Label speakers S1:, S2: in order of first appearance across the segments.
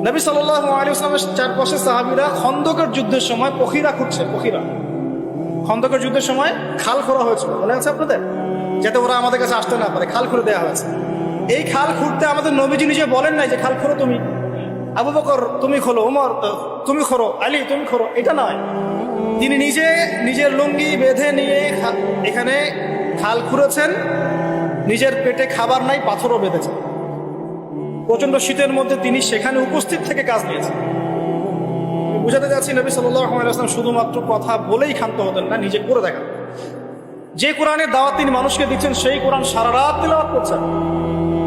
S1: নবী সাল্লাল্লাহু আলাইহি ওয়াসাল্লামের চারপাশে সাহাবীরা খন্দকের যুদ্ধের সময় পখিরা খুঁজছে। খন্দকের যুদ্ধের সময় খাল খোঁড়া হয়েছিল, মনে আছে আপনাদের? যাতে ওরা আমাদের কাছে আসতে না পারে, খাল খুঁড়ে দেওয়া হয়েছে। এই খাল খুঁড়তে আমাদের নবীজি নিজে বলেন নাই যে খাল খোঁড়ো তুমি, আবু বকর তুমি খোলো, ওমর তুমি খোঁড়ো, আলী তুমি খোঁড়ো, এটা নয়। তিনি নিজে নিজের লুঙ্গি বেঁধে নিয়ে এখানে খাল খুঁড়েছেন। নিজের পেটে খাবার নাই, পাথরও বেঁধেছেন। প্রচন্ড শীতের মধ্যে তিনি সেখানে উপস্থিত থেকে কাজ নিয়েছেন। বুঝাতে যাচ্ছি, নবী সাল্লাল্লাহু আলাইহি ওয়াসাল্লাম শুধুমাত্র কথা বলেই ক্ষান্ত হতেন না, নিজে করে দেখান। যে কোরআনের দাওয়াত তিনি মানুষকে দিচ্ছেন সেই কোরআন সারা রাত তিলাওয়াত করছেন।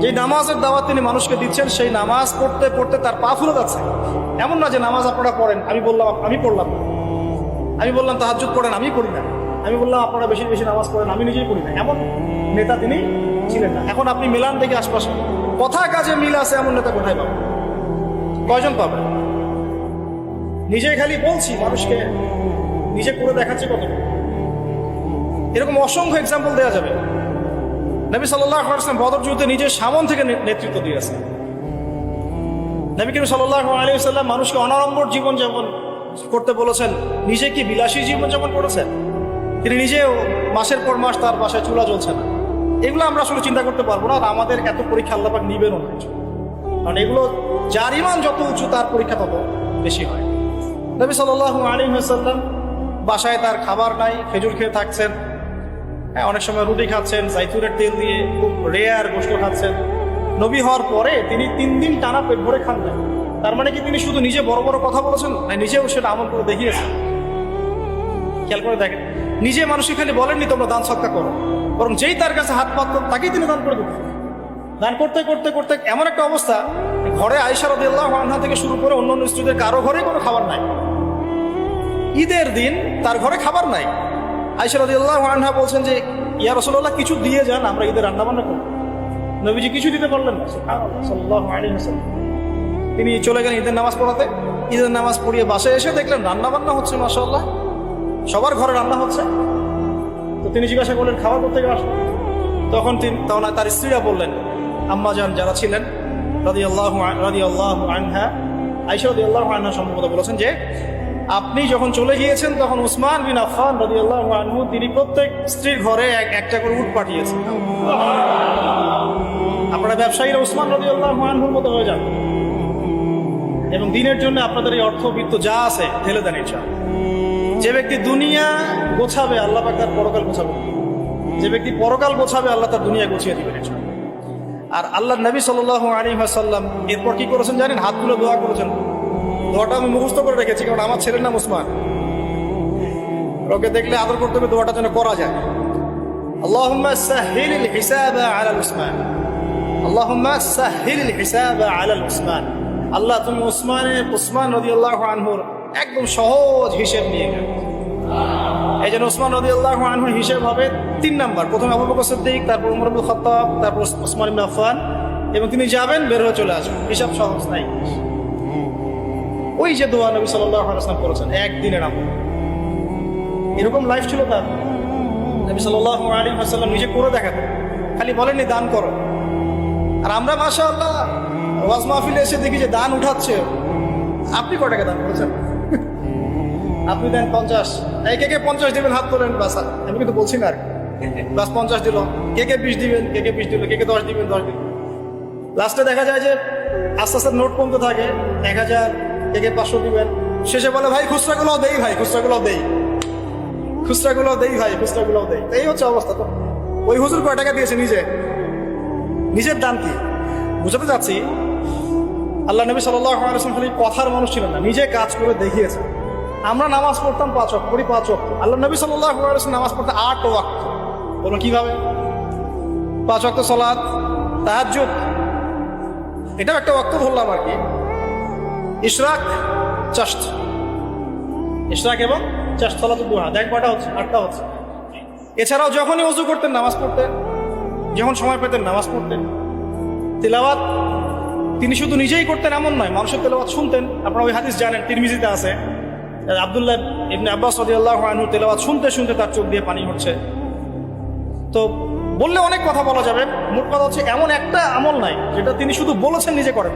S1: যে নামাজের দাওয়াত তিনি মানুষকে দিচ্ছেন সেই নামাজ পড়তে পড়তে তার পা ফুলে যাচ্ছে। এমন না যে নামাজ আপনারা পড়েন, আমি বললাম আমি পড়লাম, আমি বললাম তাহাজ্জুদ পড়েন, আমি পড়ি না, আমি বললাম আপনারা বেশি বেশি নামাজ পড়েন, আমি নিজেই পড়ি না, এমন নেতা তিনি ছিলেন না। এখন আপনি মিলান দেখে আশপাশে কথা কাজে মিল আছে এমন নেতা কোথায় পাবেন? কয়জন পাবেন? নিজেই খালি বলছি, মানুষকে নিজে করে দেখাচ্ছে কত। এরকম অসংখ্য এক্সাম্পল দেওয়া যাবে। নবী সাল্লাল্লাহু আলাইহি ওয়াসাল্লাম বদর যুদ্ধে নিজের সামন থেকে নেতৃত্ব দিয়েছেন। নবী করিম সাল্লাল্লাহু আলাইহি ওয়াসাল্লাম মানুষকে অনাড়ম্বর জীবন যাপন করতে বলেছেন, নিজে কি বিলাসী জীবন যাপন করেছেন? তিনি নিজেও মাসের পর মাস তার বাসায় চুলা জ্বলছে না। এগুলো আমরা আসলে চিন্তা করতে পারবো না, আর আমাদের এত পরীক্ষা আল্লাহ পাক নিবেনও না, কারণ এগুলো যার ঈমান যত উঁচু তার পরীক্ষা তত বেশি হয়। নবী সাল্লাল্লাহু আলাইহি ওয়াসাল্লাম বাসায় তার খাবার নাই, খেজুর খেয়ে থাকছেন। হ্যাঁ, অনেক সময় রুটি খাচ্ছেন, জাইতুনের তেল দিয়ে খুব রেয়ার গোশত খাচ্ছেন। নবী হওয়ার পরে তিনি 3 দিন টানা পেট ভরে খান না। তার মানে কি তিনি শুধু নিজে বড় বড় কথা বলেছেন না, নিজেও সেটা আমল করে দেখিয়েছেন। খেয়াল করে দেখেন, নিজে মানুষকে খালি বলেননি তোমরা দান সদকা করো, বরং যেই তার কাছে হাত পাতত তাকেই তিনি দান করে দিতেন। দান করতে করতে করতে এমন একটা অবস্থা, ঘরে আয়েশা রাদিয়াল্লাহু আনহা থেকে শুরু করে অন্য স্ত্রীদের কারো ঘরে কোনো খাবার নাই। ঈদের দিন তার ঘরে খাবার নাই। আয়েশা রাদিয়াল্লাহু আনহা বলছেন যে ইয়া রাসূলুল্লাহ কিছু দিয়ে যান, আমরা ঈদের রান্না বান্না করব। নবীজি কিছু দিতে পারলেন না। সুবহানাল্লাহ সাল্লাল্লাহু আলাইহি ওয়াসাল্লাম তিনি চলে গেলেন ঈদের নামাজ পড়াতে। ঈদের নামাজ পড়িয়ে বাসায় এসে দেখলেন রান্না বান্না হচ্ছে, মাশাআল্লাহ সবার ঘরে রান্না হচ্ছে। তো তিনি জিজ্ঞাসা করলেন খাবার কোথেকে আসলো? তখন তার স্ত্রীরা বললেন, আম্মা জান যারা ছিলেন রাদিয়াল্লাহু আনহা, আয়েশা রাদিয়াল্লাহু আনহা সম্ভবত বলেছেন যে আপনি যখন চলে গিয়েছেন তখন উসমান বিন আফফান রাদিয়াল্লাহু আনহু তিনি প্রত্যেক স্ত্রীর ঘরে একটা করে উট পাঠিয়েছেন। আপনারা ব্যবসায়ীরা উসমান রাদিয়াল্লাহু আনহুর মতো হয়ে যান এবং দিনের জন্য আপনাদের এই অর্থবিত্ত যা আছে ঢেলে দেন ইনশাআল্লাহ। যে ব্যক্তি দুনিয়া গোছাবে আল্লাহ পাক তার পরকাল গোছাবে, যে ব্যক্তি পরকাল গোছাবে আল্লাহ তার দুনিয়া গুছিয়ে দিবেন ইনশাআল্লাহ। আর আল্লাহর নবী সাল্লাল্লাহু আলাইহি ওয়াসাল্লাম এরপর কি করেছেন জানেন? হাত তুলে দোয়া করেছেন। দোয়াটা আমি মুখস্থ করে রেখেছি, কারণ আমার ছেলের নাম উসমান, ওকে দেখলে আদর করতে হবে, দোয়াটা যেন করা যায়। আল্লাহুম্মা সাহহিলিল হিসাবা আলা উসমান, আল্লাহুম্মা সাহহিলিল হিসাবা আলা উসমান। আল্লাহ তুমি উসমান রাদিয়াল্লাহু আনহুর একদম সহজ হিসেব নিয়ে গেল। এই জন্য উসমান রাদিয়াল্লাহু আনহুর হিসেব হবে 3 নাম্বার। প্রথমে আবু বকর সিদ্দিক, তারপর ওমর ইবনে খাত্তাব, তারপর উসমান ইবনে আফফান, এবং তিনি যাবেন বের হয়ে চলে আসবেন। হিসাব সহজ নাই। ওই যে দোয়া নবী সাল্লাল্লাহু আলাইহি ওয়াসাল্লাম করেছেন একদিনের আমল, এরকম লাইফ ছিল তার। নবী সাল্লাল্লাহু আলাইহি ওয়াসাল্লাম নিজে করে দেখাতেন, খালি বলেননি দান করো। আর আমরা মাশাআল্লাহ ওয়াজ মাহফিলে এসে দেখি যে দান উঠাচ্ছে। আপনি কত টাকা দান করেছেন? আপনি দেন 50, কে 50 দিবেন হাত তোলেন, বাস। আমি কিন্তু বলছি না আর বাস 50 দিল, কে 20 দিবেন, কে 20 দিল, কে 10 দিবেন, 10 দিন। লাস্টে দেখা যায় যে আস্তে আস্তে নোট কমতে থাকে, 1000, কে 500 দিবেন। শেষে বলে ভাই খুচরাগুলো দেই, ভাই খুচরাগুলো দেই, খুচরাগুলো দেই, ভাই খুচরাগুলো দেই। এই হচ্ছে অবস্থা। তো ওই হুজুর কয় টাকা দিয়েছে? নিজের দান কি? বুঝাতে যাচ্ছি, আল্লাহ নবী সাল্লাল্লাহু আলাইহি ওয়াসাল্লাম খালি কথার মানুষ ছিলেন না, নিজে কাজ করে দেখিয়েছে। আমরা নামাজ পড়তাম 5 ওয়াক্ত, পড়ি 5 ওয়াক্ত। আল্লাহ নবী সাল্লাল্লাহু আলাইহি ওয়াসাল্লাম নামাজ পড়তে 8 ওয়াক্ত। বলো কিভাবে? 5 ওয়াক্ত সালাত, তাহাজ্জুদ, এটাও একটা ওয়াক্ত ধরলাম আর কি। ইশরাক, চাশত, ইশরাক এবং চাশত, সালাতুদ দুহা, দেখ কয়টা হচ্ছে? 8টা হচ্ছে। এছাড়াও যখনই ওযু করতেন নামাজ পড়তেন, যখন সময় পেতেন নামাজ পড়তেন। তিলাওয়াত তিনি শুধু নিজেই করতেন এমন নয়, মানুষের তেলাওয়াত শুনতেন। আপনারা ওই হাদিস জানেন, তিরমিজিতে আছে, আব্দুল্লাহ ইবনে আব্বাস রাদিয়াল্লাহু আনহু তেলাওয়াত শুনতে শুনতে তার চোখ দিয়ে পানি হচ্ছে। তো বললে অনেক কথা বলা যাবে, মোট কথা হচ্ছে এমন একটা আমল নাই যেটা তিনি শুধু বলেছেন নিজে করেন।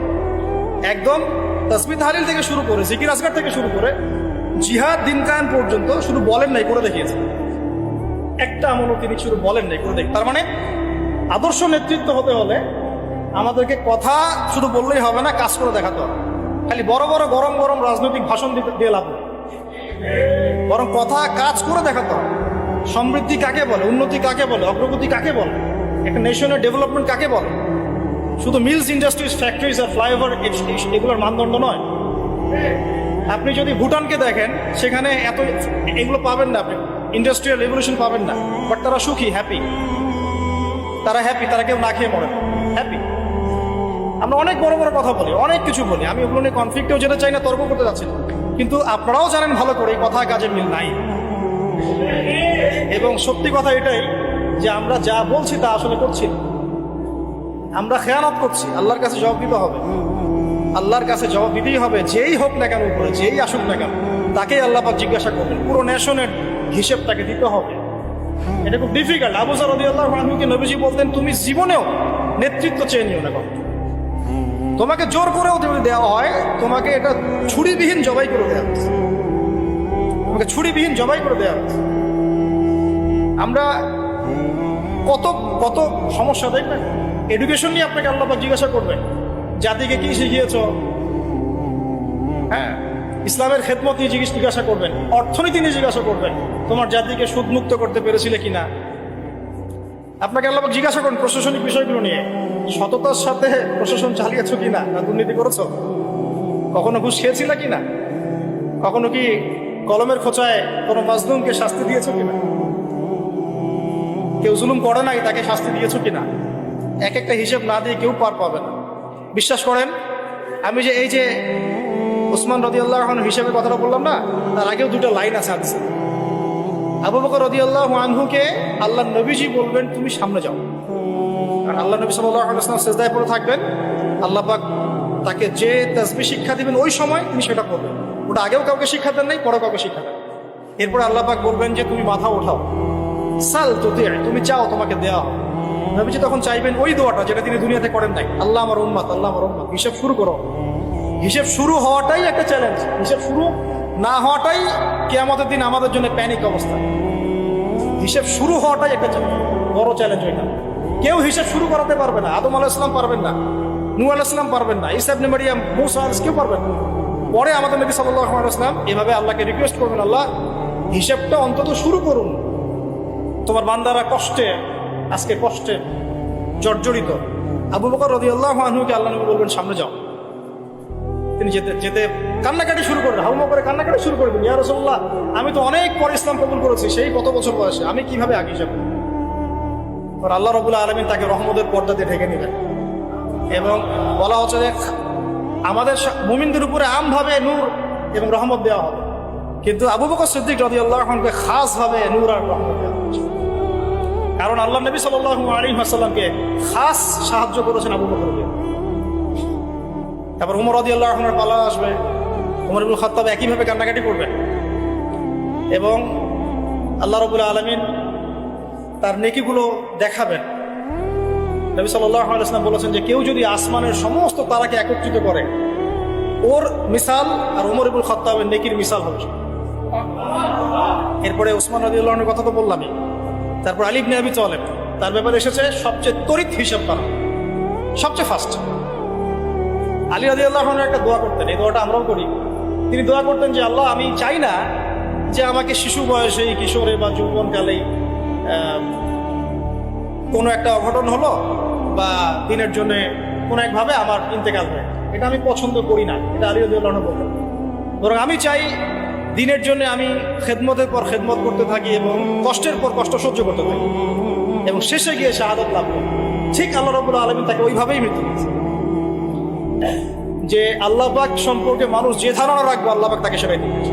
S1: একদম তাসবিহ তাহলিল থেকে শুরু করে, জিকির আজকার থেকে শুরু করে জিহাদ দিন কায়েম পর্যন্ত শুধু বলেন নাই, করে দেখিয়েছেন। একটা আমলও তিনি শুধু বলেন নাই, করে দেখি। তার মানে আদর্শ নেতৃত্ব হতে হলে আমাদেরকে কথা শুধু বললেই হবে না, কাজ করে দেখাতে হবে। খালি বড় বড় গরম গরম রাজনৈতিক ভাষণ দিয়ে লাভ নেই, বরং কথা কাজ করে দেখাতে হবে। সমৃদ্ধি কাকে বলে, উন্নতি কাকে বলে, অগ্রগতি কাকে বলে, একটা নেশনের ডেভেলপমেন্ট কাকে বলে? শুধু মিলস, ইন্ডাস্ট্রিজ, ফ্যাক্টরিজ আর ফ্লাইওভার এগুলোর মানদণ্ড নয়। আপনি যদি ভুটানকে দেখেন, সেখানে এগুলো পাবেন না, আপনি ইন্ডাস্ট্রিয়াল রেভলিউশন পাবেন না, বাট তারা সুখী, হ্যাপি। তারা হ্যাপি, তারা কেউ না খেয়ে মরে, হ্যাপি। আমরা অনেক বড় বড় কথা বলি, অনেক কিছু বলি, আমি ওগুলো নিয়ে কনফ্লিক্টেও যেতে চাই না, তর্ক করতে যাচ্ছি না, কিন্তু আপনারাও জানেন ভালো করে এই কথা কাজে মিল নাই। এবং সত্যি কথা এটাই যে আমরা যা বলছি তা আসলে করছি না, আমরা খেয়ানত করছি। আল্লাহর কাছে জবাব দিতে হবে, আল্লাহর কাছে জবাব দিতেই হবে। যেই হোক না কেন উপরে, যেই আসুক না কেন, তাকেই আল্লাহ পাক জিজ্ঞাসা করবেন, পুরো নেশনের হিসেব তাকে দিতে হবে। এটা খুব ডিফিকাল্ট। আবু যর রাদিয়াল্লাহু আনহুকে নবীজি বলতেন, তুমি জীবনেও নেতৃত্ব চেয়ে নিও না, তোমাকে জোর করেও যদি দেওয়া হয়, তোমাকে এটা ছুরিবিহীন জবাই করে দেওয়া হচ্ছে, তোমাকে ছুরিবিহীন জবাই করে দেওয়া হচ্ছে। আমরা কত কত সমস্যা দেখবেন। এডুকেশন নিয়ে আপনাকে আল্লাহ পাক জিজ্ঞাসা করবেন, জাতিকে কি শিখিয়েছ? হ্যাঁ, ইসলামের খেদমত নিয়ে জিজ্ঞাসা করবেন, অর্থনীতি নিয়ে জিজ্ঞাসা করবেন, তোমার জাতিকে সুদমুক্ত করতে পেরেছিলে কিনা। আপনাকে আল্লাহ পাক জিজ্ঞাসা করেন প্রশাসনিক বিষয়গুলো নিয়ে, সততার সাথে প্রশাসন চালিয়েছ কিনা, না দুর্নীতি করেছ, কখনো ঘুষ খেয়েছিল কিনা, কখনো কি কলমের খোঁচায় কোনো মাজলুমকে শাস্তি দিয়েছ কিনা, কেউ জুলুম করে নাই তাকে শাস্তি দিয়েছ কিনা। এক একটা হিসেব না দিয়ে কেউ পার পাবে না। বিশ্বাস করেন, আমি যে এই যে ওসমান রাদিয়াল্লাহু আনহু হিসেবে কথাটা বললাম না, তার আগেও দুটো লাইন আছে হাদিসে। আবু বকর রাদিয়াল্লাহু আনহুকে আল্লাহ নবীজি বলবেন, তুমি সামনে যাও। আর আল্লাহ নবী সাল্লাল্লাহু আলাইহি ওয়াসাল্লাম সিজদায় পড়ে থাকবেন, আল্লাহ পাক তাকে যে তাসবিহ শিক্ষা দিবেন ওই সময় তিনি সেটা করবেন। ওটা আগেও কাউকে শিক্ষা দেন নাই, পরে কাউকে শিক্ষা দেন। এরপরে আল্লাহ পাক বলবেন যে তুমি মাথা ওঠাও, সাল তুতি, তুমি চাও তোমাকে দেওয়া হবে। নবীজি তখন চাইবেন ওই দোয়াটা যেটা তিনি দুনিয়াতে করেন নাই, আল্লাহ আমার উম্মত, আল্লাহ আমার উম্মত। হিসাব শুরু করো। হিসেব শুরু হওয়াটাই একটা চ্যালেঞ্জ, হিসেব শুরু না হওয়াটাই কিয়ামতের দিন আমাদের জন্য প্যানিক অবস্থা। হিসেব শুরু হওয়াটাই একটা বড় চ্যালেঞ্জ। ওইটা কেউ হিসেব শুরু করাতে পারবে না। আদম আলাইহিস সালাম পারবেন না, নূহ আলাইহিস সালাম পারবেন না, ঈসা ইবনে মারইয়াম, মূসা আলাইহিস কেউ পারবেন না। পরে আমাদের নবী সাল্লাল্লাহু আলাইহি ওয়াসাল্লাম এভাবে আল্লাহকে রিকোয়েস্ট করবেন, আল্লাহ হিসেবটা অন্তত শুরু করুন। তোমার বান্দারা কষ্টে, আজকে কষ্টে জর্জরিত। আবু বকর রাদিয়াল্লাহু আনহুকে আল্লাহ নবী বলবেন সামনে যাও। তিনি যেতে যেতে কান্নাকাটি শুরু করলেন, হাউমা করে কান্নাকাটি শুরু করে দিন, ইয়া রাসূলুল্লাহ, আমি তো অনেক পরে ইসলাম কবুল করেছি, সেই কত বছর বয়সে, আমি কিভাবে আগে হিসাব? আর আল্লাহ রাব্বুল আলামিন তাকে রহমতের পর্দা দিয়ে ঢেকে নিলেন। এবং বলা হচ্ছে যে আমাদের মুমিনদের উপরে আমভাবে নূর এবং রহমত দেওয়া হবে, কিন্তু আবু বকর সিদ্দিক রাদিয়াল্লাহু আনহুকে খাসভাবে নূর আর রহমত দেওয়া হচ্ছে। কারণ আল্লাহ নবী সাল্লাল্লাহু আলাইহি ওয়াসাল্লামকে খাস সাহায্য করেছেন আবু বকরকে। তারপর উমর রাদিয়াল্লাহু আনহুর পালা আসবে, উমর ইবনে খাত্তাব একইভাবে কান্নাকাটি করবেন। এবং আল্লাহ রাব্বুল আলামিন তার নেকিগুলো দেখাবেন। নবী সাল্লাল্লাহু আলাইহি ওয়াসাল্লাম বলেছেন যে কেউ যদি আসমানের সমস্ত তারাকে একত্রিত করে, ওর মিসাল আর উমর ইবনে খাত্তাবের নেকির মিসাল হবে। এরপরে ওসমান রাদিয়াল্লাহু আনহুর কথা তো বললামই। তারপর আলী ইবনে আবি তালেব, তার ব্যাপারে এসেছে সবচেয়ে তড়িৎ হিসাব করা, সবচেয়ে ফাস্ট। আলী রাদিয়াল্লাহু আনহু একটা দোয়া করতেন, এই দোয়াটা আমরাও করি। তিনি দোয়া করতেন যে আল্লাহ, আমি চাই না যে আমাকে শিশু বয়সেই, কিশোরে বা যৌবনকালেই কোনো একটা অঘটন হলো বা দিনের জন্য কোনো একভাবে আমার ইন্তেকাল হয়, এটা আমি পছন্দ করি না। এটা আলী রাদিয়াল্লাহু আনহু বলতেন। বরং আমি চাই দিনের জন্য আমি খেদমতের পর খেদমত করতে থাকি এবং কষ্টের পর কষ্ট সহ্য করতে থাকি এবং শেষে গিয়ে শাহাদাত লাভ করি। ঠিক আল্লাহ রাব্বুল আলামিন তাকে ওইভাবেই মৃত্যু দিয়েছে। যে আল্লাহ পাক সম্পর্কে মানুষ যে ধারণা রাখবো, আল্লাহ পাক তাকে সেটাই দিয়েছে।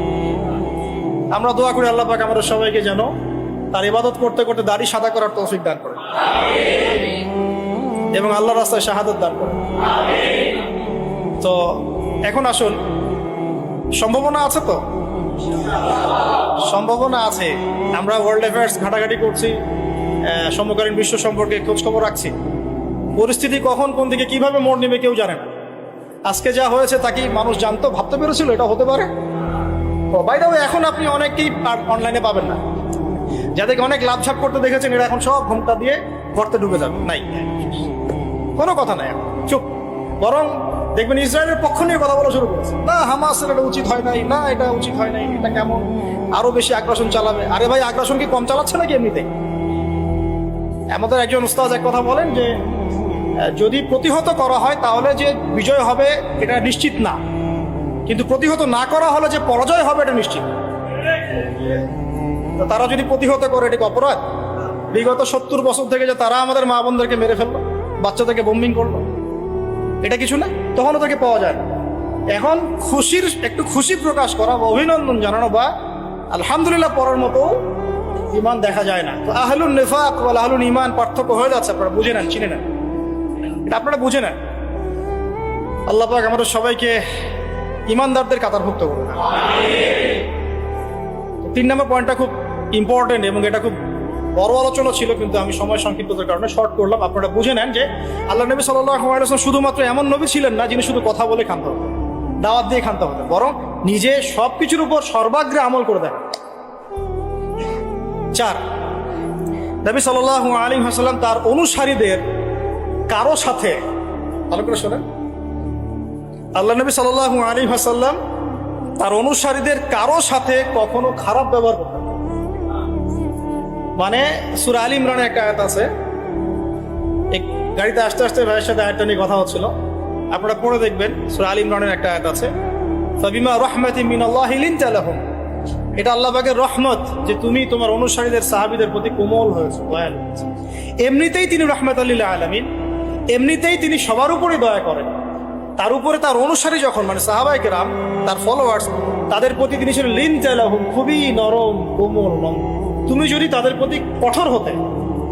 S1: আমরা দোয়া করি আল্লাহ পাক আমাদের সবাইকে যেন তার ইবাদত করতে করতে দাড়ি সাদা করার তৌফিক দান করে এবং আল্লাহর রাস্তায় শাহাদাত দান করে। তো এখন আসুন, সম্ভাবনা আছে তো? সম্ভাবনা আছে। আমরা ওয়ার্ল্ড অ্যাফেয়ার্স ঘাটাঘাটি করছি, সমকালীন বিশ্ব সম্পর্কে খোঁজ খবর রাখছি। পরিস্থিতি কখন কোন দিকে কিভাবে মোড় নেবে কেউ জানে না। আজকে যা হয়েছে তা কি মানুষ জানতো, ভাবতে পেরেছিল এটা হতে পারে? বাইরেও এখন আপনি অনেককেই অনলাইনে পাবেন না, যাদেরকে অনেক লাভঝাপ করতে দেখেছেন, এরা এখন সব ঘুমটা দিয়ে গর্তে ডুবে যাবে, নাই কোনো কথা নাই, চুপ। বরং দেখবেন ইসরায়েলের পক্ষ নিয়ে কথা বলা শুরু করেছে, না হামাসের এটা উচিত হয় নাই, না এটা উচিত হয় নাই, এটা কেমন, আরো বেশি আগ্রাসন চালাবে। আরে ভাই, আগ্রাসন কি কম চালাচ্ছে নাকি এমনিতে? আমাদের একজন উস্তাদ এক কথা বলেন যে যদি প্রতিহত করা হয় তাহলে যে বিজয় হবে এটা নিশ্চিত না, কিন্তু প্রতিহত না করা হলে যে পরাজয় হবে এটা নিশ্চিত। তারা যদি প্রতিহত করে, এটা কি অপরাধ? বিগত 70 বছর থেকে যে তারা আমাদের মা বোনদেরকে মেরে ফেললো, বাচ্চাদেরকে বোম্বিং করলো, এটা কিছু না? তখনও তাকে পাওয়া যায় না। এখন একটু খুশি প্রকাশ করা বা অভিনন্দন জানানো বা আলহামদুলিল্লাহ পড়ার মতো ইমান দেখা যায় না। তো আহলুন নিফাক ওয়াল আহলুল ইমান পার্থক্য হয়ে যাচ্ছে, আপনারা বুঝে নেন, চিনে নেন, এটা আপনারা বুঝে নেন। আল্লাহ পাক আমাদের সবাইকে ইমানদারদের কাতারভুক্ত করুন। 3 নম্বর পয়েন্টটা খুব ইম্পর্টেন্ট এবং এটা খুব বড় আলোচনা ছিল, কিন্তু আমি সময় সংক্ষিপ্ততার কারণে শর্ট করলাম। আপনারা বুঝে নেন যে আল্লাহ নবী সাল্লাল্লাহু আলাইহি ওয়াসাল্লাম শুধুমাত্র এমন নবী ছিলেন না যিনি শুধু কথা বলে ক্ষান্ত হতেন, দাওয়াত দিয়ে ক্ষান্ত হতেন, বরং নিজে সবকিছুর উপর সর্বাগ্রে আমল করে দেন। 4, নবী সাল্লাল্লাহু আলাইহি ওয়াসাল্লাম তার অনুসারীদের কারো সাথে, ভালো করে শোনেন, আল্লাহ নবী সাল্লাল্লাহু আলাইহি ওয়াসাল্লাম তার অনুসারীদের কারো সাথে কখনো খারাপ ব্যবহার করতেন। মানে সূরা আলী ইমরানের একটা আয়াত আছে, এক গাড়িতে আস্তে আস্তে ভাইয়ের সাথে আয়াতটা নিয়ে কথা হচ্ছিল, আপনারা পড়ে দেখবেন। সূরা আলী ইমরানের একটা আয়াত আছে, ফাবিমা রাহমাতিন মিনাল্লাহি লিনতা লাহুম, এটা আল্লাহ পাকের রহমত যে তুমি তোমার অনুসারীদের সাহাবীদের প্রতি কোমল হয়েছে, দয়ালু হয়েছে। এমনিতেই তিনি রাহমাতাল লিল আলামিন, এমনিতেই তিনি সবার উপরে দয়া করেন। তার উপরে তার অনুসারী যখন, মানে সাহাবায়ে কেরাম, তার ফলোয়ার্স, তাদের প্রতি তিনি ছিলেন লিনতা লাহুম, খুবই নরম কোমল নম্র। তুমি যদি তাদের প্রতি কঠোর হতে,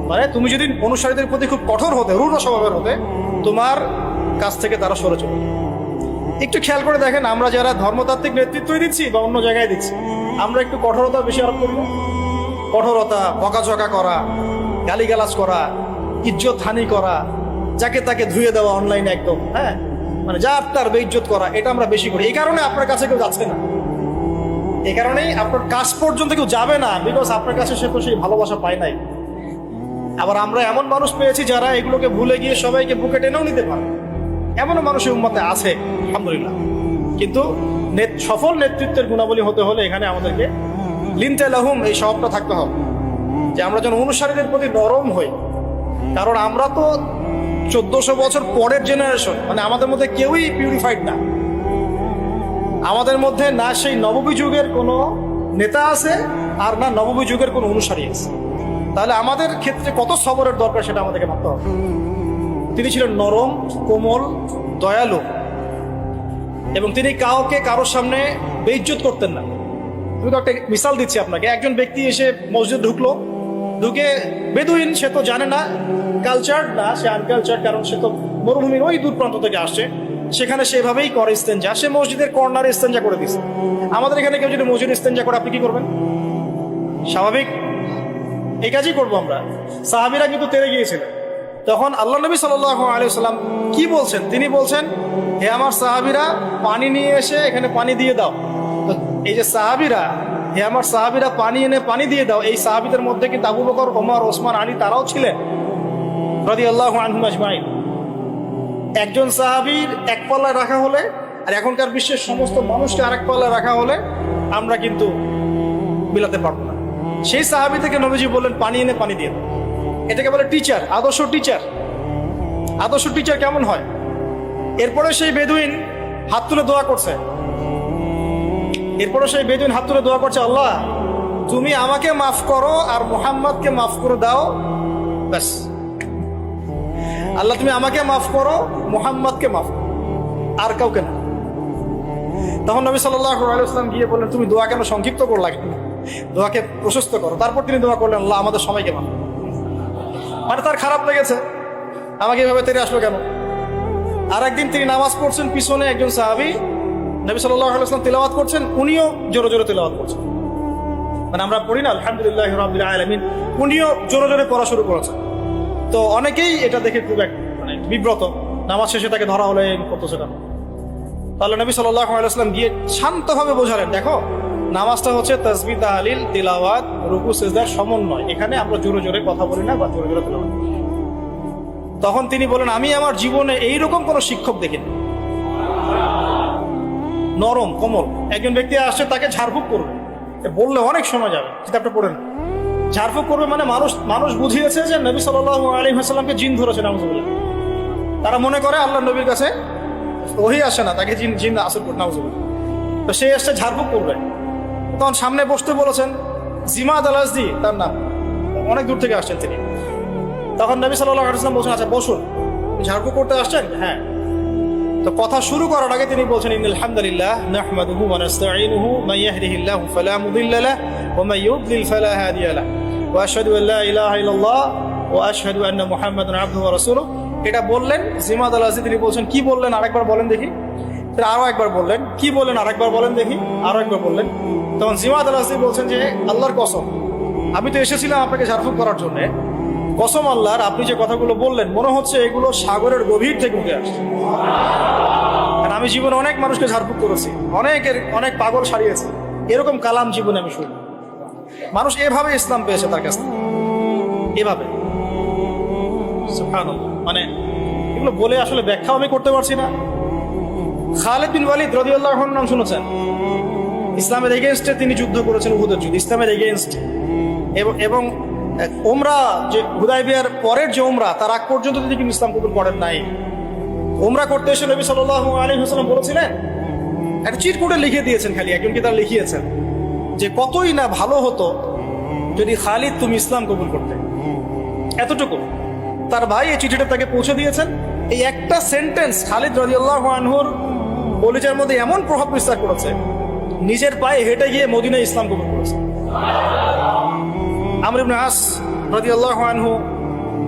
S1: মানে তুমি যদি অনুসারীদের প্রতি খুব কঠোর হতে, রূঢ় স্বভাবের হতে, তোমার কাছ থেকে তারা সরে চলে। একটু খেয়াল করে দেখেন, আমরা যারা ধর্মতাত্ত্বিক নেতৃত্বই দিচ্ছি বা অন্য জায়গায় দিচ্ছি, আমরা একটু কঠোরতা বেশি আরোপ করি না? কঠোরতা, বকাঝকা করা, গালিগালাজ করা, ইজ্জত হানি করা, যাকে তাকে ধুয়ে দেওয়া অনলাইনে একদম, হ্যাঁ, মানে যার তার বেইজ্জত করা, এটা আমরা বেশি করি। এই কারণে আপনার কাছে কেউ যাচ্ছে না, এই কারণেই আপনার কাছ পর্যন্ত কেউ যাবে না, বিকজ আপনার কাছে সে তো সেই ভালোবাসা পায় নাই। আবার আমরা এমন মানুষ পেয়েছি যারা এগুলোকে ভুলে গিয়ে সবাইকে বুকে টেনেও নিতে পারে, এমনও মানুষের উম্মতে আছে আলহামদুলিল্লাহ। কিন্তু সফল নেতৃত্বের গুণাবলী হতে হলে এখানে আমাদেরকে লিনতা লাহুম এই স্বভাবটা থাকতে হবে, যে আমরা যেন অনুসারীদের প্রতি নরম হই। কারণ আমরা তো 1400 বছর পরের জেনারেশন, মানে আমাদের মধ্যে কেউই পিউরিফাইড না। আমাদের মধ্যে না সেই নববী যুগের কোনো নেতা আছে, আর না নববী যুগের কোনো অনুসারী আছে। তাহলে আমাদের ক্ষেত্রে কত সবরের দরকার সেটা আমাদেরকে ভাবতে হবে। তিনি ছিলেন নরম, কোমল, দয়ালু, এবং তিনি কাউকে কারোর সামনে বেইজ্জত করতেন না। আমি তো একটা মিসাল দিচ্ছি আপনাকে। একজন ব্যক্তি এসে মসজিদ ঢুকে বেদুইন, সে তো জানে না, কালচার না, সে আনকালচার, কারণ সে তো মরুভূমির ওই দূর প্রান্ত থেকে আসছে, সেখানে সেভাবেই করে ইস্তেঞ্জা, সে মসজিদের কর্নারে ইস্তেঞ্জা করে দিচ্ছে। আমাদের এখানে কেউ যদি মসজিদ ইস্তেঞ্জা করে, আপনি কি করবেন? স্বাভাবিক এই কাজই করবো আমরা। সাহাবীরা কিন্তু তেরে গিয়েছিলেন। তখন আল্লাহ নবী সাল্লাল্লাহু আলাইহি ওয়াসাল্লাম কি বলছেন? তিনি বলছেন, হে আমার সাহাবীরা, পানি নিয়ে এসে এখানে পানি দিয়ে দাও। তো এই যে সাহাবীরা, হে আমার সাহাবীরা, পানি এনে পানি দিয়ে দাও, এই সাহাবীদের মধ্যে কিন্তু আবু বকর, ওমর, ওসমান, আলী তারাও ছিলেন রাদিয়াল্লাহু আনহুম আজমাইন। একজন সাহাবীর এক পাল্লায় রাখা হলে আর এখনকার বিশ্বের সমস্ত মানুষকে আরেক পাল্লায় রাখা হলে আমরা কিন্তু মিলাতে পারবো না। সেই সাহাবী থেকে নবীজি বললেন, পানি এনে পানি দিয়ে দাও। এটাকে বলে টিচার, আদর্শ টিচার। আদর্শ টিচার কেমন হয়? এরপরে সেই বেদুইন হাত তুলে দোয়া করছে, আল্লাহ তুমি আমাকে মাফ করো আর মুহাম্মদকে মাফ করে দাও, ব্যাস। আল্লাহ তুমি আমাকে মাফ করো, মুহাম্মদকে মাফ করো, আর কাউকে না। তখন নবী সাল্লাল্লাহু আলাইহি ওয়াসাল্লাম গিয়ে বললেন, তুমি দোয়া কেন সংক্ষিপ্ত করলা, দোয়াকে প্রশস্ত করো। তারপর তিনি দোয়া করলেন, আল্লাহ আমাদের সবাইকে মাফ। মানে তার খারাপ লেগেছে, আমাকে এভাবে তেরে আসলো কেন। আর একদিন তিনি নামাজ পড়ছেন, পিছনে একজন সাহাবী নবী সাল্লাল্লাহু আলাইহি ওয়াসাল্লাম তিলাওয়াত করছেন, উনিও জোরে জোরে তিলাওয়াত করছেন। মানে আমরা পড়ি না আলহামদুলিল্লাহি রাব্বিল আলামিন, উনিও জোরে জোরে পড়া শুরু করেছেন। তো অনেকেই এটা দেখে খুব মানে বিব্রত, নামাজ শেষে তাকে ধরা হলে করতেছে কেন। আল্লাহ নবী সাল্লাল্লাহু আলাইহি ওয়াসাল্লাম গিয়ে শান্তভাবে বোঝালেন, দেখো নামাজটা হচ্ছে তাসবিহ তাহলিল তিলাওয়াত রুকু সিজদার সমন্বয়, এখানে আমরা জোরে জোরে কথা বলি না বা জোরে জোরে তিলাওয়াত। তখন তিনি বলেন, আমি আমার জীবনে এইরকম কোন শিক্ষক দেখিনি। নরম কোমল একজন ব্যক্তি আসছে, তাকে ঝাড়ফুঁক করবে, বললে অনেক সময় যাবে, কিতাবটা পড়ে না। ঝাড়ফুঁক করবে মানে মানুষ বুঝিয়েছে যে নবী সাল্লাল্লাহু আলাইহি ওয়াসাল্লামকে জিন ধরেছে, নাউজুবিল্লাহ। তারা মনে করে আল্লাহ নবীর কাছে ওহী আসে না, তাকে জিন আসর করে, নাউজুবিল্লাহ। তো সে এসছে ঝাড়ফুঁক করবে, তখন সামনে বসতে বলেছেন জিমাদ আল আজদি তার নাম, অনেক দূর থেকে আসছেন তিনি। তখন নবী সাল্লাল্লাহু আলাইহি ওয়াসাল্লাম বলছেন, আচ্ছা বসুন, ঝাড়ফুঁক করতে আসছেন? হ্যাঁ। তো কথা শুরু করার আগে তিনি বলছেন, ইন্নাল হামদুলিল্লাহ নাহমাদুহু ওয়া নাস্তাঈনুহু মান ইয়াহদিহিল্লাহু ফালা মুদিল্লা লাহু ওয়া মান ইউদ্লিল ফালা হাদিয়া লাহু ওয়া আশহাদু আল লা ইলাহা ইল্লাল্লাহ ওয়া আশহাদু আন্না মুহাম্মাদান আবদুহু ওয়া রাসূলুহু। এটা বললেন জিমাদ আল আজদি, তিনি বলছেন কি বললেন আরেকবার বলেন দেখি। আরো একবার বললেন, কি বললেন আরেকবার বলেন দেখি, আরো একবার বললেন। তখন জিমাদ আল আজদি বলছেন যে আল্লাহর কসম, আমি তো এসেছিলাম আপনাকে ঝাড়ফুঁক করার জন্য, কসম আল্লাহর, আপনি যে কথাগুলো বললেন মনে হচ্ছে এগুলো সাগরের গভীর থেকে উঠে আসছে। কারণ আমি জীবনে অনেক মানুষকে ঝাড়ফুঁক করেছি, অনেক পাগল সারিয়েছি, এরকম কালাম জীবনে আমি শুনি। মানুষ এভাবে ইসলাম পেয়েছে তার কাছে, এভাবে। সুবহানাল্লাহ, মানে এগুলো বলে আসলে ব্যাখ্যাও আমি করতে পারছি না। খালিদ বিন ওয়ালিদ রাদিয়াল্লাহু আনহু নাম শুনেছেন? ইসলামের এগেইনস্টে তিনি যুদ্ধ করেছেন, উহুদের যুদ্ধ, ইসলামের এগেইনস্টে। এবং উমরা, যে হুদায়বিয়ার পরের যে উমরা, তার আগ পর্যন্ত তিনি কিন্তু ইসলাম কবুল করেন নাই। উমরা করতে এসে নবী সাল্লাল্লাহু আলাইহি ওয়াসাল্লাম বলেছিলেন, একটা চিরকুটে লিখে দিয়েছেন, খালি একজনকে তার লিখিয়েছেন যে কতই না ভালো হতো যদি খালিদ তুমি ইসলাম কবুল করতে, এতটুকু। তার ভাই এই চিঠিটা তাকে পৌঁছে দিয়েছেন। এই একটা সেন্টেন্স খালিদ রাদিয়াল্লাহু আনহুর কলিজার মধ্যে এমন প্রভাব বিস্তার করেছে, নিজের পায়ে হেঁটে গিয়ে মদিনায় ইসলাম কবুল করেছে। আমর ইবনে আস রাদিয়াল্লাহু আনহু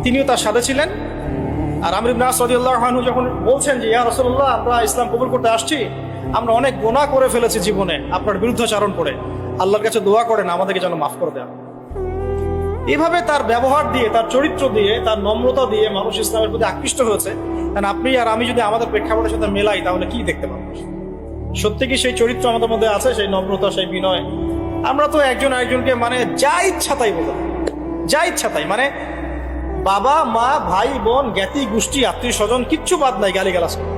S1: তিনিও তার সাথে ছিলেন। আর আমর ইবনে আস রাদিয়াল্লাহু আনহু যখন বলছেন যে ইয়া রাসূলুল্লাহ, আমরা ইসলাম কবুল করতে আসছি, আমরা অনেক গুনাহ করে ফেলেছি জীবনে আপনার বিরুদ্ধাচরণ করে, আল্লাহর কাছে দোয়া করেন আমাদেরকে যেন মাফ করে দেন। এভাবে তার ব্যবহার দিয়ে, তার চরিত্র দিয়ে, তার নম্রতা দিয়ে মানুষ ইসলামের প্রতি আকৃষ্ট হয়েছে। কারণ আপনি আর আমি যদি আমাদের প্রেক্ষাপটের সাথে মেলাই, তাহলে কি দেখতে পাবো? সত্যি কি সেই চরিত্র আমাদের মধ্যে আছে, সেই নম্রতা, সেই বিনয়? আমরা তো একজন আরেকজনকে মানে যা ইচ্ছা তাই বললাম, যা ইচ্ছা তাই, মানে বাবা মা ভাই বোন জ্ঞাতি গোষ্ঠী আত্মীয় স্বজন কিচ্ছু বাদ নাই, গালিগালাজ করে।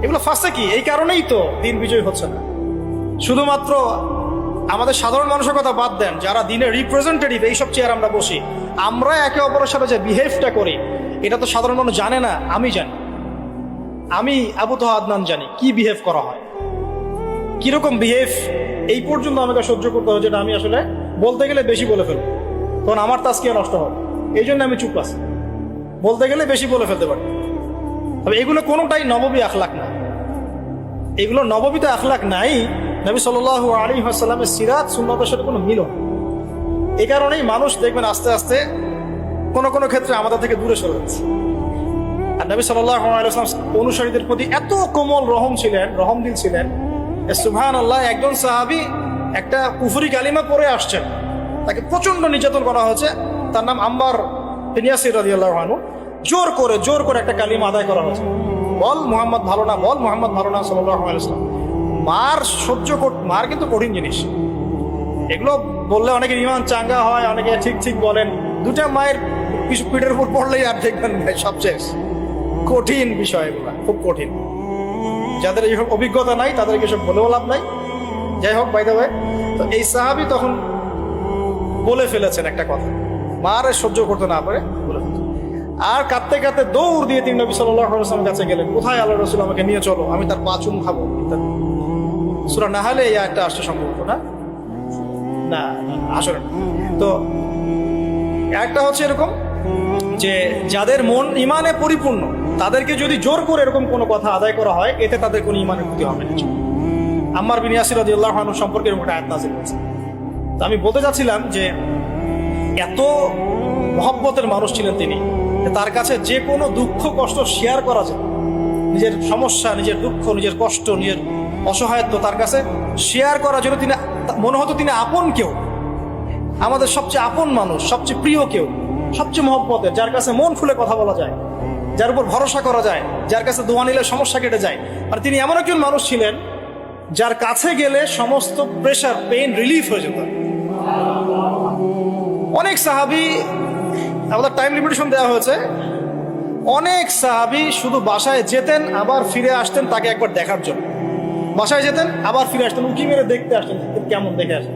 S1: এগুলো ফাঁসে কি? এই কারণেই তো দিন বিজয় হচ্ছে না। শুধুমাত্র আমাদের সাধারণ মানুষের কথা বাদ দেন, যারা দিনের রিপ্রেজেন্টেটিভ, এইসব চেয়ার আমরা বসি, আমরা একে অপরের সাথে যে বিহেভটা করি, এটা তো সাধারণ মানুষ জানে না। আমি জানি, আমি আবু তোহা আদনান জানি কি বিহেভ করা হয়, কিরকম বিহেভ এই পর্যন্ত আমাকে সহ্য করতে হয়, যেটা আমি আসলে বলতে গেলে বেশি বলে ফেলবো, তখন আমার তাজকিয়া নষ্ট হবে। এই জন্য আমি চুপ আছি, বলতে গেলে বেশি বলে ফেলতে পারি। তবে এগুলো কোনোটাই নববী আখলাক না, এগুলো নববীতে আখলাক নাই। নবী সাল্লাল্লাহু আলাইহি ওয়াসাল্লামের সিরাত সুন্নাতের সাথে কোনো মিল নেই। এই কারণেই মানুষ দেখবেন আস্তে আস্তে কোনো কোনো ক্ষেত্রে আমাদের থেকে দূরে সরে যাচ্ছে। আর নবী সাল্লাল্লাহু আলাইহি ওয়াসাল্লাম অনুসারীদের প্রতি এত কোমল রহমদিল ছিলেন। সুবহানাল্লাহ, একজন সাহাবী একটা কুফরি কালিমা পড়ে আসছেন, তাকে প্রচন্ড নির্যাতন করা হয়েছে, তার নাম আম্মার বিন ইয়াসির রাদিয়াল্লাহু আনহু। জোর করে একটা কালিমা আদায় করা হয়েছে, বল মুহাম্মদ ভালো না, বল মুহাম্মদ ভালো না সাল্লাল্লাহু আলাইহি ওয়াসাল্লাম। মার কিন্তু কঠিন জিনিস। এগুলো বললে অনেকে ইমান চাঙ্গা হয়, অনেকে ঠিক বলেন। দুটা মায়ের পিঠের উপর পড়লেই আর দেখবেন সব শেষ। কঠিন বিষয়, এগুলো খুব কঠিন। যাদের এইসব অভিজ্ঞতা নাই তাদেরকে সব বলেও লাভ নাই। যাই হোক, বাই দ্য ওয়ে, তো এই সাহাবী তখন বলে ফেলেছেন একটা কথা, মার সহ্য করতে না পারে বলে ফেলেছেন। আর কাঁদতে কাঁদতে দৌড় দিয়ে তিনি নবী সাল্লাল্লাহু আলাইহি ওয়াসাল্লামের কাছে গেলেন, কোথায় আল্লাহ রাসূল, আমাকে নিয়ে চলো, আমি তার পা চুম খাবো ইত্যাদি। সূরা নাহলে এই আয়াতটা আসছে সম্ভবত, না আসলে। তো একটা হচ্ছে এরকম যে যাদের মন ইমানে পরিপূর্ণ, তাদেরকে যদি জোর করে এরকম কোনো কথা আদায় করা হয়, এতে তাদের কোনো ইমানের ক্ষতি হবে না। আম্মার বিন ইয়াসির রাদিয়াল্লাহু আনহু সম্পর্কে এরকম একটা আয়াত নাযিল হয়েছে। তো আমি বলতে চাচ্ছিলাম যে এত মহব্বতের মানুষ ছিলেন তিনি, তার কাছে যে কোনো দুঃখ কষ্ট শেয়ার করা যায়, নিজের সমস্যা, নিজের দুঃখ, নিজের কষ্ট, নিজের অসহায়ত্ব তার কাছে শেয়ার করার জন্য তিনি মনে হতো তিনি আপন কেউ, আমাদের সবচেয়ে আপন মানুষ, সবচেয়ে প্রিয় কেউ, সবচেয়ে মহব্বতের, যার কাছে মন খুলে কথা বলা যায়। যার উপর ভরসা করা যায়, যার কাছে দোয়া নিলে সমস্যা কেটে যায়। আর তিনি এমন একজন মানুষ ছিলেন যার কাছে গেলে সমস্ত প্রেশার, পেইন রিলিফ হয়ে যেত। অনেক সাহাবী, আমাদের টাইম লিমিটেশন দেওয়া হয়েছে, অনেক সাহাবী শুধু বাসায় যেতেন আবার ফিরে আসতেন তাকে একবার দেখার জন্য। বাসায় যেতেন আবার ফিরে আসতেন, উঁকি মেরে দেখতে আসতেন কেমন দেখে আসেন।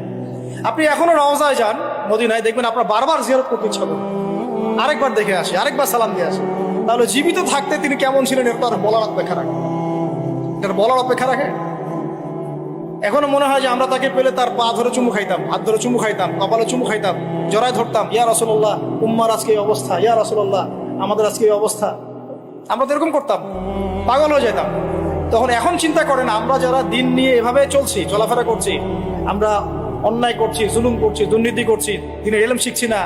S1: আপনি এখনো রওজায় যান মদিনায়, দেখবেন আপনার বারবার জিয়ারত করতে ইচ্ছা করবে, আরেকবার দেখে আসে, আরেকবার সালাম দিয়ে আসে। তাহলে জীবিত থাকতে তিনি কেমন ছিলেন এটা তার বলার অপেক্ষা রাখে, এটা বলার অপেক্ষা রাখে। এখনো মনে হয় যে আমরা তাকে পেলে তার পা ধরে চুমু খাইতাম, হাত ধরে চুমু খাইতাম, কপালে চুমু খাইতাম, জড়ায় ধরতাম, ইয়া রাসূলুল্লাহ উম্মার আজকে এই অবস্থা, ইয়া রাসূলুল্লাহ আমাদের আজকে এই অবস্থা। আমরা তো এরকম করতাম, পাগল হয়ে যেতাম। তখন এখন চিন্তা করেন, আমরা যারা দিন নিয়ে এভাবে চলছি, চলাফেরা করছি, আমরা অন্যায় করছি, জুলুম করছি, দুর্নীতি করছি, দিনের ইলম শিখছি না,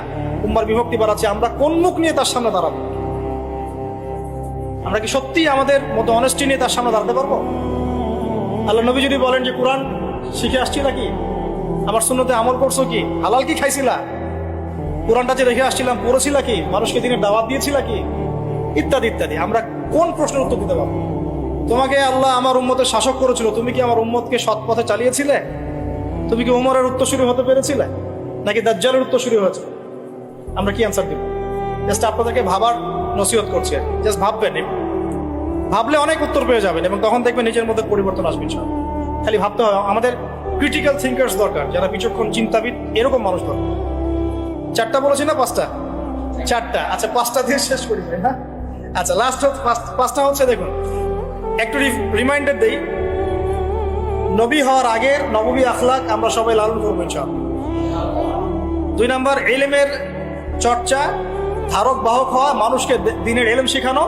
S1: উম্মার বিভক্তি বাড়াচ্ছি, আমরা কোন মুখ নিয়ে তার সামনে দাঁড়াবো? আমরা কি সত্যি আমাদের মতো অনেস্টি নিয়ে তার সামনে দাঁড়াতে পারবো? আল্লাহ নবী যদি বলেন যে কোরআন শিখে আসছি নাকি, আমার সুন্নতে আমল করছো কি, হালাল কি খাইছিলা, কোরআনটা যে রেখে আসছিলাম পড়েছিলা কি, মানুষকে দিনের দাওয়াত দিয়েছিলা কি, ইত্যাদি ইত্যাদি, আমরা কোন প্রশ্নের উত্তর দিতে পারবো? তোমাকে আল্লাহ আমার উম্মতের শাসক করেছিল, তুমি কি আমার উম্মতকে সৎ পথে চালিয়েছিলে? তুমি কি উমরের উত্তরসূরি হতে পেরেছিলে, নাকি দাজ্জালের উত্তরসূরি হয়েছে? আমরা কি অ্যান্সার দিব? জাস্ট আপনাদেরকে ভাবার নসিহত করছি, জাস্ট ভাববেন, ভাবলে অনেক উত্তর পেয়ে যাবেন এবং তখন দেখবেন নিজের মধ্যে পরিবর্তন আসবে। খালি ভাবতে হয়। আমাদের ক্রিটিক্যাল থিঙ্কার্স দরকার, যারা বিচক্ষণ চিন্তাবিদ, এরকম মানুষ দরকার। 4টা বলেছি না 5টা? 4টা। আচ্ছা 5টা দিয়ে শেষ করি, হ্যাঁ? আচ্ছা লাস্ট 5টা হচ্ছে, দেখুন একটু রিমাইন্ডার দেই, নবী হওয়ার আগের নববী আখলাক আমরা সবাই লালন করবো ইনশাআল্লাহ। 2 নাম্বার, ইলমের চর্চা, ধারক বাহক হওয়া, মানুষকে দ্বীনের ইলম শেখানো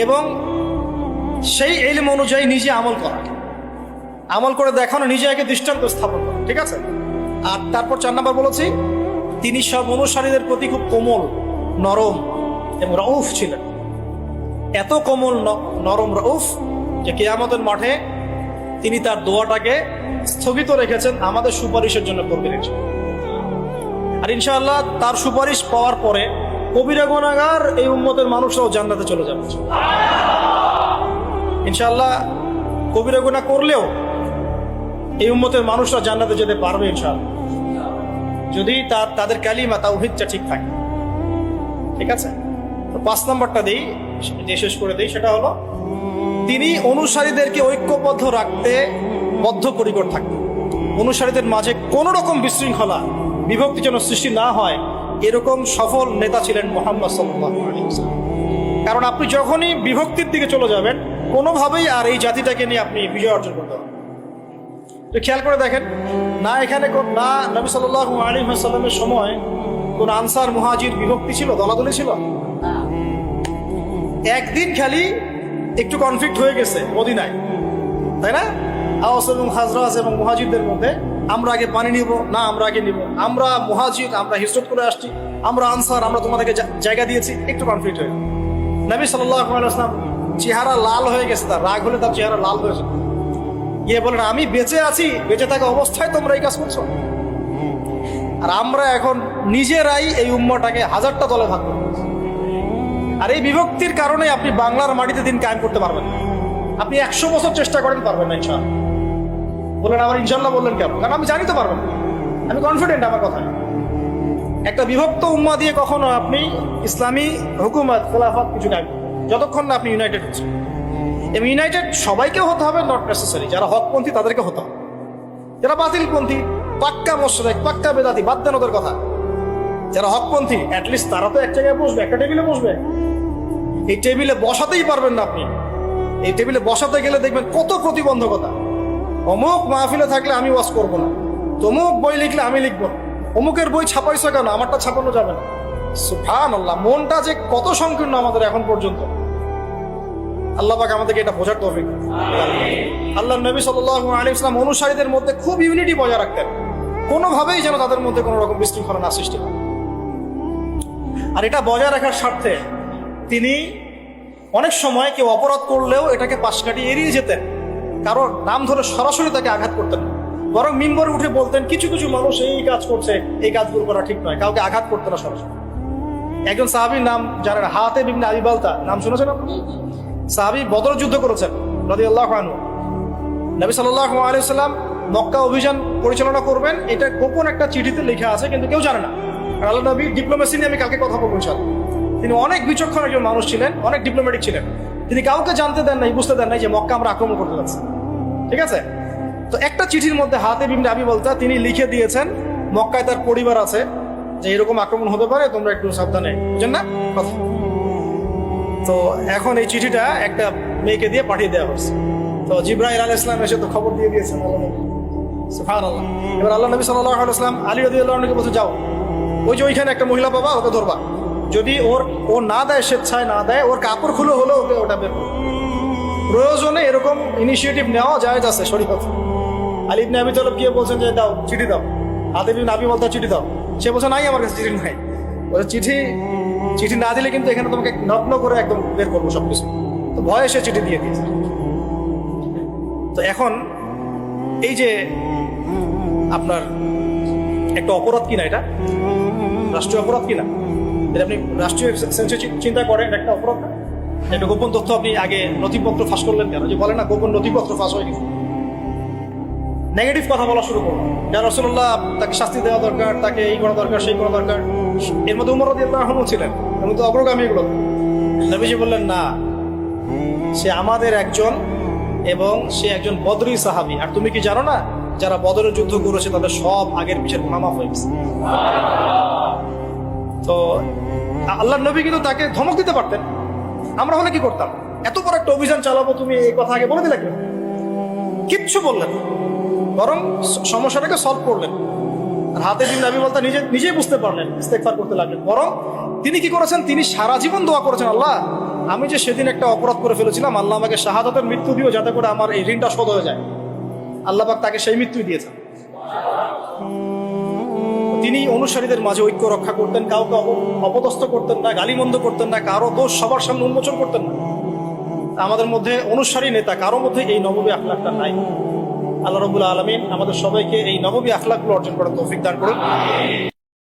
S1: এবং সেই ইলম অনুযায়ী নিজে আমল করা, আমল করে দেখানো, নিজেকে দৃষ্টান্ত স্থাপন করা, ঠিক আছে? আর তারপর 4 নাম্বার বলেছি, তিনি সব অনুসারীদের প্রতি খুব কোমল, নরম এবং রউফ ছিলেন। এত কোমল, নরম, রউফ যে কিয়ামতের মাঠে তিনি তার দোয়াটাকে স্থগিত রেখেছেন আমাদের সুপারিশের জন্য করবেন ইনশাআল্লাহ। আর ইনশাআল্লাহ তার সুপারিশ পাওয়ার পরে কবিরা গুনাহগার এই উম্মতের মানুষরাও জান্নাতে চলে যাবে ইনশাআল্লাহ। কবিরা গুনাহ করলেও এই উম্মতের মানুষরা জান্নাতে যেতে পারবে ইনশাআল্লাহ, যদি তাদের কালিমা তাওহীদটা ঠিক থাকে, ঠিক আছে? তো 5 নাম্বারটা দিই, যে শেষ করে দিই, সেটা হলো তিনি অনুসারীদেরকে ঐক্যবদ্ধ রাখতে বদ্ধপরিকর থাকতেন। অনুসারীদের মাঝে কোন রকম বিশৃঙ্খলা, বিভক্তি যেন সৃষ্টি না হয়, এরকম সফল নেতা ছিলেন মুহাম্মদ সাল্লাল্লাহু আলাইহি ওয়াসাল্লাম। কারণ আপনি যখনই বিভক্তির দিকে চলে যাবেন, কোনোভাবেই আর এই জাতিটাকে নিয়ে আপনি বিজয় অর্জন করতে পারবেন। তো খেয়াল করে দেখেন, না এখানে না নবী সাল্লাল্লাহু আলাইহি ওয়াসাল্লামের সময় কোন আনসার মুহাজির বিভক্তি ছিল, দলাদলি ছিল। একদিন খালি একটু কনফ্লিক্ট হয়ে গেছে মদিনায়, তাই না? আওস এবং খাজরাজ এবং মুহাজিরদের মধ্যে, আমরা আগে পানি নিব না আমরা আগে নিব, আমরা মুহাজির, আমরা হিজরত করে আসছি, আমরা আনসার, আমরা তোমাদেরকে জায়গা দিয়েছি, একটু কনফ্লিক্ট হয়ে গেল। নবী সাল্লাল্লাহু আলাইহি ওয়াসাল্লাম চেহারা লাল হয়ে গেছে, তার রাগ হলে তার চেহারা লাল হয়েছে, গিয়ে বলেন, আমি বেঁচে আছি, বেঁচে থাকা অবস্থায় তোমরা এই কাজ করছো? আর আমরা এখন নিজেরাই এই উম্মাটাকে 1000টা দলে ভাগ করবো। আর এই বিভক্তির কারণে আপনি বাংলার মাটিতে দিন কায়েম করতে পারবেন না। আপনি 100 বছর চেষ্টা করেন, পারবেন না ইনশাআল্লাহ। বললেন আবার ইনশাআল্লাহ বললেন কেন? কারণ আমি জানি তো পারবেন না, আমি কনফিডেন্ট আমার কথায়। একটা বিভক্ত উম্মা দিয়ে কখনো আপনি ইসলামী হুকুমত, খেলাফত কিছু কায়েম করবেন যতক্ষণ না আপনি ইউনাইটেড হচ্ছেন। এবং ইউনাইটেড সবাইকে হতে হবে, নট নেসেসারি। যারা হকপন্থী তাদেরকে হতে হবে, যারা বাতিলপন্থী, পাক্কা মুশরিক, পাক্কা বেদাতি, বাদ দেন ওদের কথা। যারা হকপন্থী অ্যাটলিস্ট তারা তো এক জায়গায় বসবে, একটা টেবিলে বসবে। এই টেবিলে বসাতেই পারবেন না আপনি। এই টেবিলে বসাতে গেলে দেখবেন কত প্রতিবন্ধকতা। অমুক মাহফিলে থাকলে আমি ওয়াজ করবো না, তমুক বই লিখলে আমি লিখবো না, অমুকের বই ছাপাইছো কেন, আমারটা ছাপানো যাবে না। সুবহানাল্লাহ, মনটা যে কত সংকীর্ণ আমাদের এখন পর্যন্ত। আল্লাহ পাক আমাদেরকে এটা বোঝার তৌফিক। আল্লাহ নবী সাল্লাল্লাহু আলাইহি ওয়াসাল্লাম অনুসারীদের মধ্যে খুব ইউনিটি বজায় রাখতেন, কোনোভাবেই যেন তাদের মধ্যে কোনো রকম বিশৃঙ্খলা না সৃষ্টি হয়। আর এটা বজায় রাখার স্বার্থে তিনি অনেক সময় কেউ অপরাধ করলেও এটাকে পাশ কাটিয়ে এড়িয়ে যেতেন, কারণ নাম ধরে সরাসরি তাকে আঘাত করতেন না, বরং মিম্বরে উঠে বলতেন কিছু কিছু মানুষ এই কাজ করছে, এই কাজগুলো করা ঠিক নয়, কাউকে আঘাত করতে না সরাসরি। একজন সাহাবীর নাম জানেন, হাতেব ইবনে আবি বালতা, নাম শুনেছেন আপনি? সাহাবী বদর যুদ্ধ করেছেন রাদিয়াল্লাহু আনহু। নবী সাল্লাল্লাহু আলাইহি ওয়াসাল্লাম মক্কা অভিযান পরিচালনা করবেন, এটা গোপন একটা চিঠিতে লেখা আছে, কিন্তু কেউ জানে না। আর আল্লাহ নবী ডিপ্লোমেসি নিয়ে আমি কালকে কথা বলবো ইনশাআল্লাহ। তিনি অনেক বিচক্ষণ একজন মানুষ ছিলেন, অনেক ডিপ্লোম্যাটিক ছিলেন। তিনি কাউকে জানতে দেন নাই, বুঝতে দেন নাই যে মক্কা আমরা আক্রমণ করতে যাচ্ছি। ঠিক আছে? তো একটা চিঠির মধ্যে হাতেব ইবনে আবি বালতা তিনি লিখে দিয়েছেন মক্কায় তার পরিবার আছে, যে এরকম আক্রমণ হতে পারে, তোমরা একটু সাবধানে, বুঝেন না কথা। তো এখন এই চিঠিটা একটা মেয়েকে দিয়ে পাঠিয়ে দেওয়া হচ্ছে। তো জিবরাইল আলাইহিস সালাম এসে তো খবর দিয়ে দিয়েছেন আল্লাহ নবী, সুবহানাল্লাহ। এবার আল্লাহ নবী সাল্লাল্লাহু আলাইহি ওয়াসাল্লাম আলী রাদিয়াল্লাহু আনহুকে বলছে, যাও ওই যে ওইখানে একটা মহিলা পাবা, ওকে ধরবা, যদি ও না দেয়, স্বেচ্ছায় না দেয়, ওর কাপড় খুলে হলো ওকে ওটা বের করো। প্রয়োজনে এরকম ইনিশিয়েটিভ নেওয়া যায় আছে শরীয়তে। আলী ইবনে আবি তালেব গিয়ে বলছেন যে দাও, চিঠি দাও। হাতেব ইবনে আবি বালতা চিঠি দাও। সে বলছে নাই, আমার কাছে চিঠি নাই। বলে চিঠি না দিলে কিন্তু এখানে তোমাকে নগ্ন করে একদম বের করবো সবকিছু। তো ভয়ে সে চিঠি দিয়ে দিয়েছে। তো এখন এই যে আপনার একটা অপরাধ কিনা, এটা রাষ্ট্রীয় অপরাধ কিনা, এটা আপনি রাষ্ট্রীয় সেন্সে চিন্তা করেন, একটা অপরাধ না? একটা গোপন তথ্য আপনি আগে নথিপত্র ফাঁস করলেন কেন? যে বলে না গোপন নথিপত্র ফাঁস হয়ে গেছে, নেগেটিভ কথা বলা শুরু করলো, যা রাসূলুল্লাহ তাকে শাস্তি দেওয়া দরকার, তাকে এই করা দরকার, সেই করা দরকার। এর মধ্যে উমর রাদিয়াল্লাহু আনহু ছিলেন, এবং তো অগ্রগামী এগুলো। নবীজি বললেন না, সে আমাদের একজন, এবং সে একজন বদরি সাহাবী। আর তুমি কি জানো না, যারা বদরের যুদ্ধ করেছে তাদের সব আগের পিছের গুনাহ মাফ হয়ে গেছে। তো আল্লাহ নবী কিন্তু তাকে ধমক দিতে পারতেন। আমরা হলে কি করতাম? এত বড় একটা অভিযান চালাবো, তুমি এই কথা আগে বলে দিলে কেন? কিচ্ছু বললেন, বরং সমস্যাটাকে সলভ করলেন। আর হাতেব ইবনে আবি বালতা নিজেই বুঝতে পারলেন, ইস্তেগফার করতে লাগলেন। বরং তিনি কি করেছেন? তিনি সারা জীবন দোয়া করেছেন, আল্লাহ আমি যে সেদিন একটা অপরাধ করে ফেলেছিলাম, আল্লাহ আমাকে শাহাদাতের মৃত্যু দিও, যাতে করে আমার এই ঋণটা শোধ হয়ে যায়। আল্লাহ পাক তাকে সেই মৃত্যুই দিয়েছেন। তিনি অনুসারীদের মাঝে ঐক্য রক্ষা করতেন, কাউকে অপদস্থ করতেন না, গালিমন্দ করতেন না, কারো দোষ সবার সামনে উন্মোচন করতেন না। আমাদের মধ্যে অনুসারী নেতা কারো মধ্যে এই নববী আখলাকটা নাই। আল্লাহ রাব্বুল আলামিন আমাদের সবাইকে এই নববী আখলাকগুলো অর্জন করার তৌফিক দান করুন।